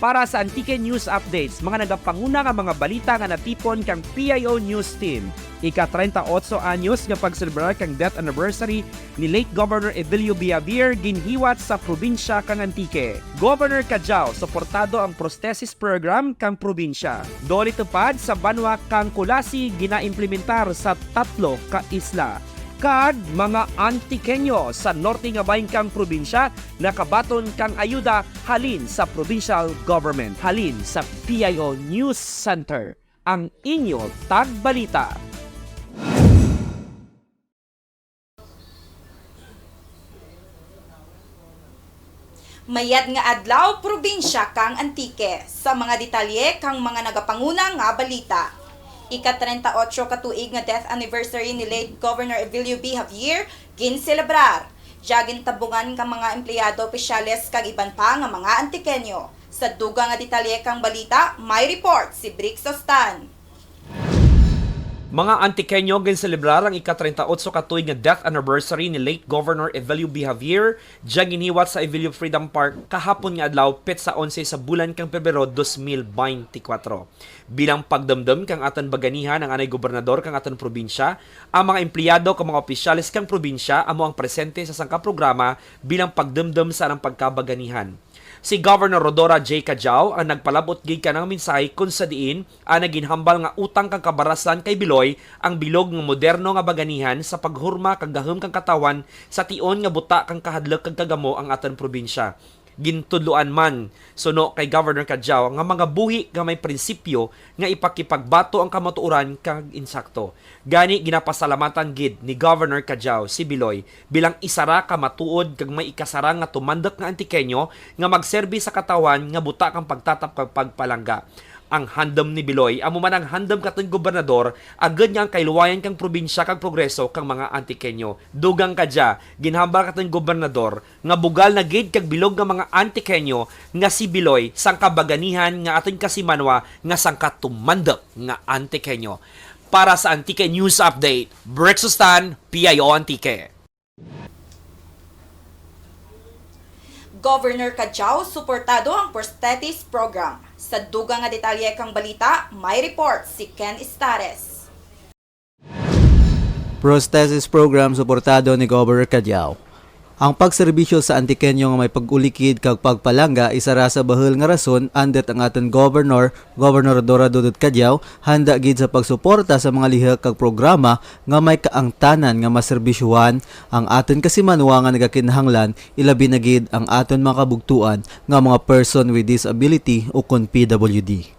Para sa Antique News Updates, mga nagapanguna nga mga balita nga natipon kang PIO News Team. Ika-38 anyos nga pagselebrar kang death anniversary ni late Governor Evelio Villavier ginhiwat sa probinsya kang Antique. Governor Cajao, suportado ang prosthesis program kang probinsya. Doli tupad sa Banwa kang Kulasi ginaimplementar sa 3 ka isla. Kad mga Antiqueño sa norte nga bahin kang probinsya nakabaton kang ayuda halin sa provincial government, halin sa PIO News Center, ang inyo tagbalita. Mayad nga adlaw probinsya kang Antique sa mga detalye kang mga nagapanguna nga balita. Ika-38 katuig nga death anniversary ni late Governor Evelio B. Javier ginselebrar. Jagin tabungan kang mga empleyado, opisyales kag iban pa nga mga Antiqueño. Sa dugang nga detalye kang balita, may report si Brix Sostan. Mga Antiqueño ginselebrar ang ika-38 katuig nga death anniversary ni late Governor Evelio B. Javier diya giniwat sa Evelio Freedom Park kahapon nga adlaw petsa 11 sa bulan kang Pebrero 2024. Bilang pagdamdam kang atan baganihan ang anay gobernador kang atan probinsya, ang mga empleyado kang mga opisyalis kang probinsya amo ang presente sa sangka programa bilang pagdamdam sa anang pagkabaganihan. Si Governor Rodora J. Cajao ang nagpalabot gid kanang mensahe kung sa diin ang naginhambal nga utang kang kabarasan kay Biloy ang bilog nga moderno nga baganihan sa paghurma kag gahom kang katawan sa tion nga buta kang kahadlok kag kagamo ang atan probinsya. Gintudloan man suno kay Governor Cajao nga mga buhi nga may prinsipyo nga ipakipagbato ang kamatuoran kag insakto. Gani ginapasalamatan gid ni Governor Cajao si Biloy bilang isara ka matuod kag may ikasara nga tumandok nga Antiqueño nga magserbi sa katawan nga buta kang pagtatap kag pagpalangga. Ang handom ni Biloy, amo man ang handom katong gobernador, agad niya ang kailuwayan kang probinsya kag progreso kang mga Antiqueño. Dugang kadya, ginhambal katong gobernador, nga bugal na gid kag bilog nga mga Antiqueño, nga si Biloy, sangka baganihan nga ating kasimanwa, nga sangka tumandok nga Antiqueño. Para sa Antique News Update, Brix Sostan, PIO Antique. Governor Cajao suportado ang prosthesis program. Sa dugang nga detalye kang balita, may report si Ken Estares. Prosthesis program suportado ni Governor Cajao. Ang pagserbisyo sa Antiqueño nga may pag-ulikid kag pagpalangga isara sa bahel nga rason andet ang aton Governor Rodora Dudut Cajao handa gid sa pagsuporta sa mga lihok kag programa nga may kaangtanan nga maserbisyuhan ang aton kasimanwa nga nagakinahanglan ilabi na gid ang aton mga kabugtuan nga mga person with disability o kon PWD.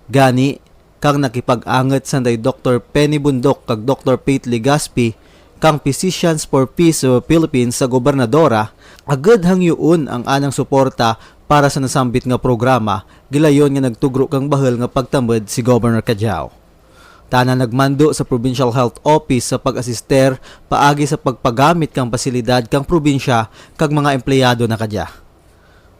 Gani kang nakipag-anget sanday Dr. Penny Bundok kag Dr. Pate Legaspi kang Physicians for Peace sa Philippines sa gobernadora, agad hangyuon ang anang suporta para sa nasambit nga programa, gilayon nga nagtugro kang bahel nga pagtambad si Governor Cajao. Tanan nagmando sa Provincial Health Office sa pag-asister paagi sa pagpagamit kang pasilidad kang probinsya kag mga empleyado na kadya.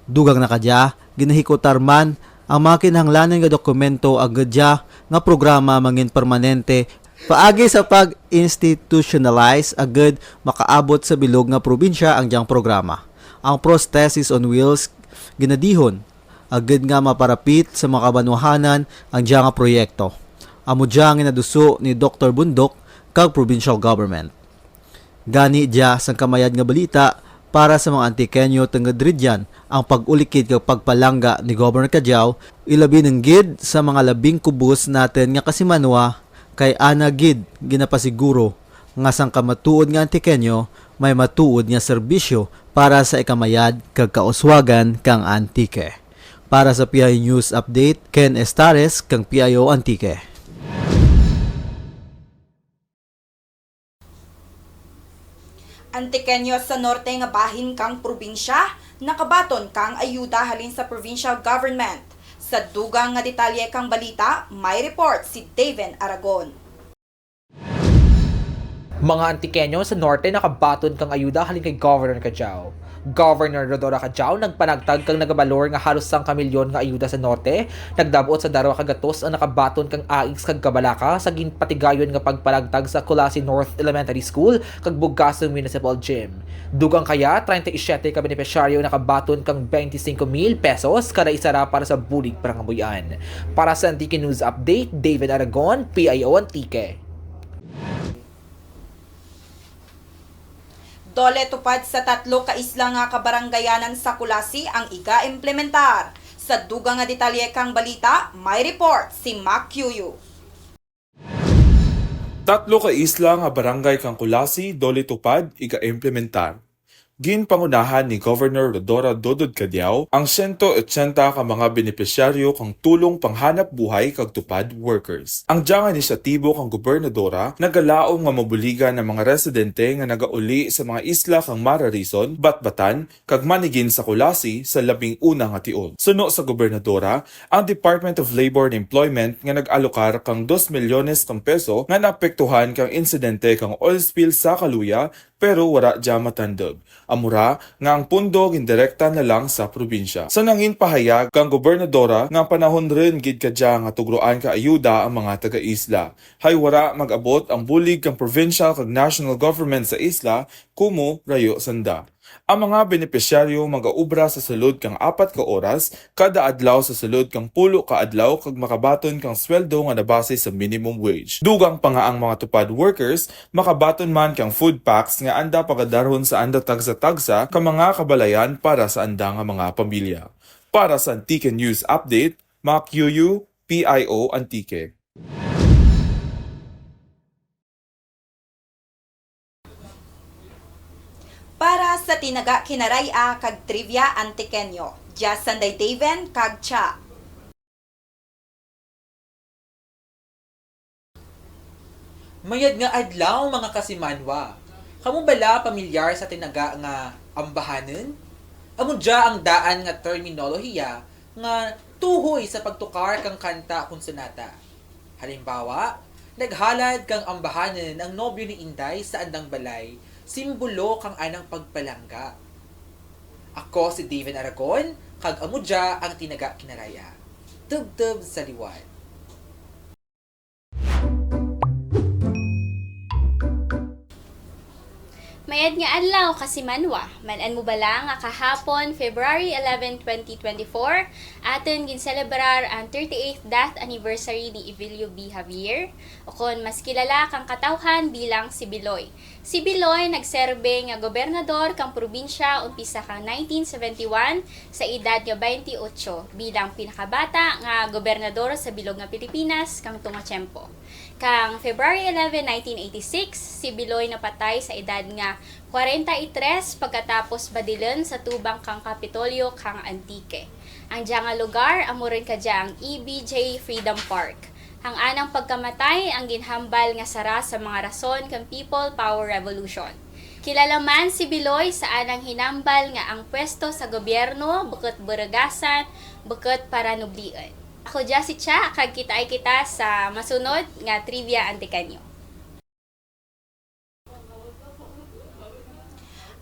Dugang na kadya, ginahikotar man ang mga kinahanglanan nga dokumento agad nga programa mangin permanente paagi sa pag-institutionalize agad makaabot sa bilog nga probinsya ang diyang programa. Ang Prosthesis on Wheels ginadihon agad nga maparapit sa mga kabanwahanan ang diyang nga proyekto. Amo diyang inaduso ni Dr. Bundok kag provincial government. Gani diya sang kamayad nga balita para sa mga Antiqueño tenged ridyan ang pag-ulikid kag pagpalangga ni Governor Cajao ilabi ng gid sa mga labing kubos natin nga kasimanwa kay ana gid ginapasiguro nga sang kamatuod nga Antiqueño may matuod nga serbisyo para sa ikamayad kag kauswagan kang Antique. Para sa PIO News Update, Ken Estares kang PIO Antique. Antiqueño sa norte nga bahin kang probinsya, nakabaton kang ayuda halin sa provincial government. Sa dugang nga detalye kang balita, may report si Daven Aragon. Mga Antikenyo sa norte nakabaton kang ayuda halin kay Governor Cadiao. Governor Rodora Cadiao nagpanagtag kang nagabalor nga halos 1 milyon nga ayuda sa norte, nagdabuot sa darawa kagatos ang nakabaton kang AIX kag Kabalaka sa ginpatigayon nga pagpanagtag sa Kulasi North Elementary School kag Bugasong Municipal Gym. Dugang kaya 37 ka benepisyaryo nakabaton kang 25,000 pesos kada isara para sa bulig Prangabuyan. Para sa Antique News Update, David Aragon, PIO Antique. Dole tupad sa 3 ka isla nga kabaranggayanan sa Kulasi ang iga-implementar. Sa dugang nga detalye kang balita, may report si Mac Yuyu. 3 ka isla nga barangay kang Kulasi, doli tupad, iga-implementar. Ginpangunahan ni Governor Rodora Dodod Cadiao ang 180 ka mga benepisyaryo kang tulong panghanap buhay kag tupad workers. Ang diyang inisyatibo kang gobernadora nagalaom nga mabuligan ng mga residente nga nagauli sa mga isla kang Mararison, Batbatan kag Manigin sa Kulasi sa 11 nga tion. Suno sa gobernadora, ang Department of Labor and Employment nga nag-alokar kang 2 milyones kang peso nga naapektuhan kang insidente kang oil spill sa Kaluya pero wala dya matandog. Amura nga ang pundo gindirekta na lang sa probinsya. Sa nangin pahayag kang gobernadora nga panahon rin gid kadya nga tugruan ka ayuda ang mga taga-isla. Hay wara mag-abot ang bulig kang provincial kag national government sa isla kumo rayo sanda. Ang mga benepisyaryo magaubra sa sulod kang 4 ka oras kada adlaw sa sulod kang 10 ka adlaw kag makabaton kang sweldo nga nabase sa minimum wage. Dugang pa nga ang mga tupad workers makabaton man kang food packs nga anda pagadarhon sa anda tagsa-tagsa ka mga kabalayan para sa anda nga mga pamilya. Para sa Antique News Update, Mac Yuyu, PIO Antique. Para sa tinaga kinaraya kag trivia Antikenyo, Jason Daven kag Cha. Mayad nga adlaw mga kasimanwa. Kamu bala pamilyar sa tinaga nga ambahanen? Amo dya ang daan nga terminolohiya nga tuhoy sa pagtukar kang kanta kung sonata. Halimbawa, naghalad kang ambahanen ang nobyo ni Inday sa andang balay, simbolo kang anang pagpalangga. Ako si David Aragon, kag amo dya ang tinaga kinaraya. Tub-tub sa liwan. Mayad nga adlaw kasimanwa, manan mo bala nga kahapon February 11, 2024, aton ginselebrar ang 38th death anniversary ni Evelio B. Javier, o kon mas kilala kang katawhan bilang si Biloy. Si Biloy nagserbe nga gobernador kang probinsya umpisa kang 1971 sa edad nga 28 bilang pinakabata nga gobernador sa bilog nga Pilipinas kang tunga tiyempo. Kang February 11, 1986, si Biloy napatay sa edad nga 43 pagkatapos badilen sa tubang kang Kapitolyo kang Antique. Ang diyang nga lugar amo rin kadya ang EBJ Freedom Park. Ang anang pagkamatay ang ginhambal nga sara sa mga rason kang People Power Revolution. Kilala man si Biloy sa anang hinambal nga ang pwesto sa gobyerno bukod buragasan, bukod paranublian. Ako dya si Cha, kag kita ay kita sa masunod nga trivia Antikenyo.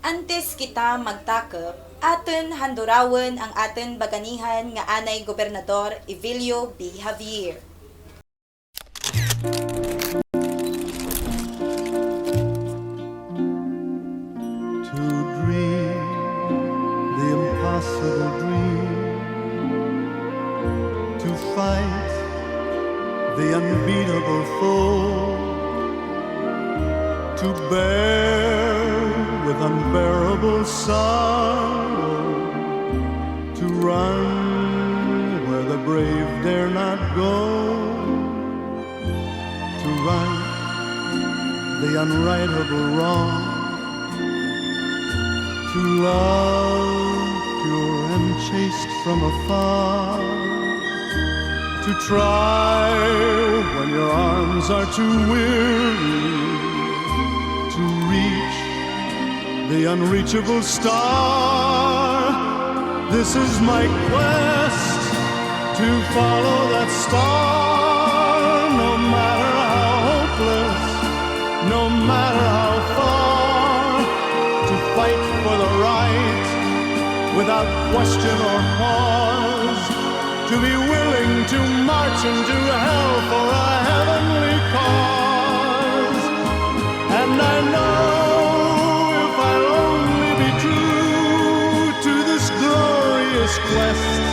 Antes kita magtakop, aton handurawan ang aton baganihan nga anay gobernador Evelio B. Javier. To dream the impossible dream, to fight the unbeatable foe, to bear with unbearable sorrow, to run where the brave dare not go, to right the unrightable wrong, to love pure and chaste from afar, to try when your arms are too weary, to reach the unreachable star. This is my quest to follow that star, no matter how hopeless, no matter fight for the right without question or pause, to be willing to march into hell for a heavenly cause. And I know if I'll only be true to this glorious quest,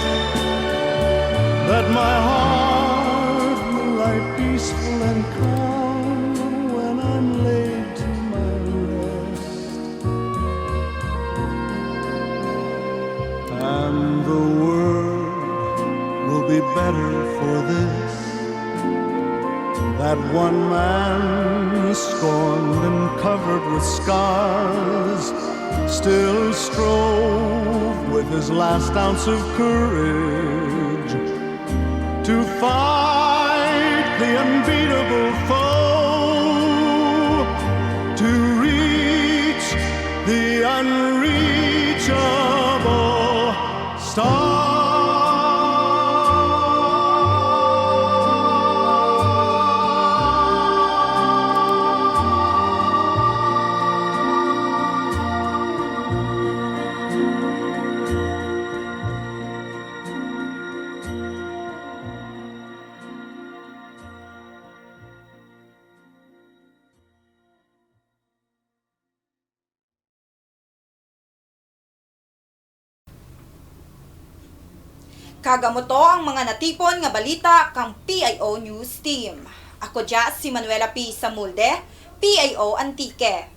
that my heart will lie peaceful and calm when I'm laid to my rest. And the world will be better for this, that one man, scorned and covered with scars, still strove with his last ounce of courage to fight the unbeatable foe, to reach the unreachable star. Kagamoto ang mga natipon nga balita kang PIO News Team. Ako dya si Manuela P. Samulde, PIO Antique.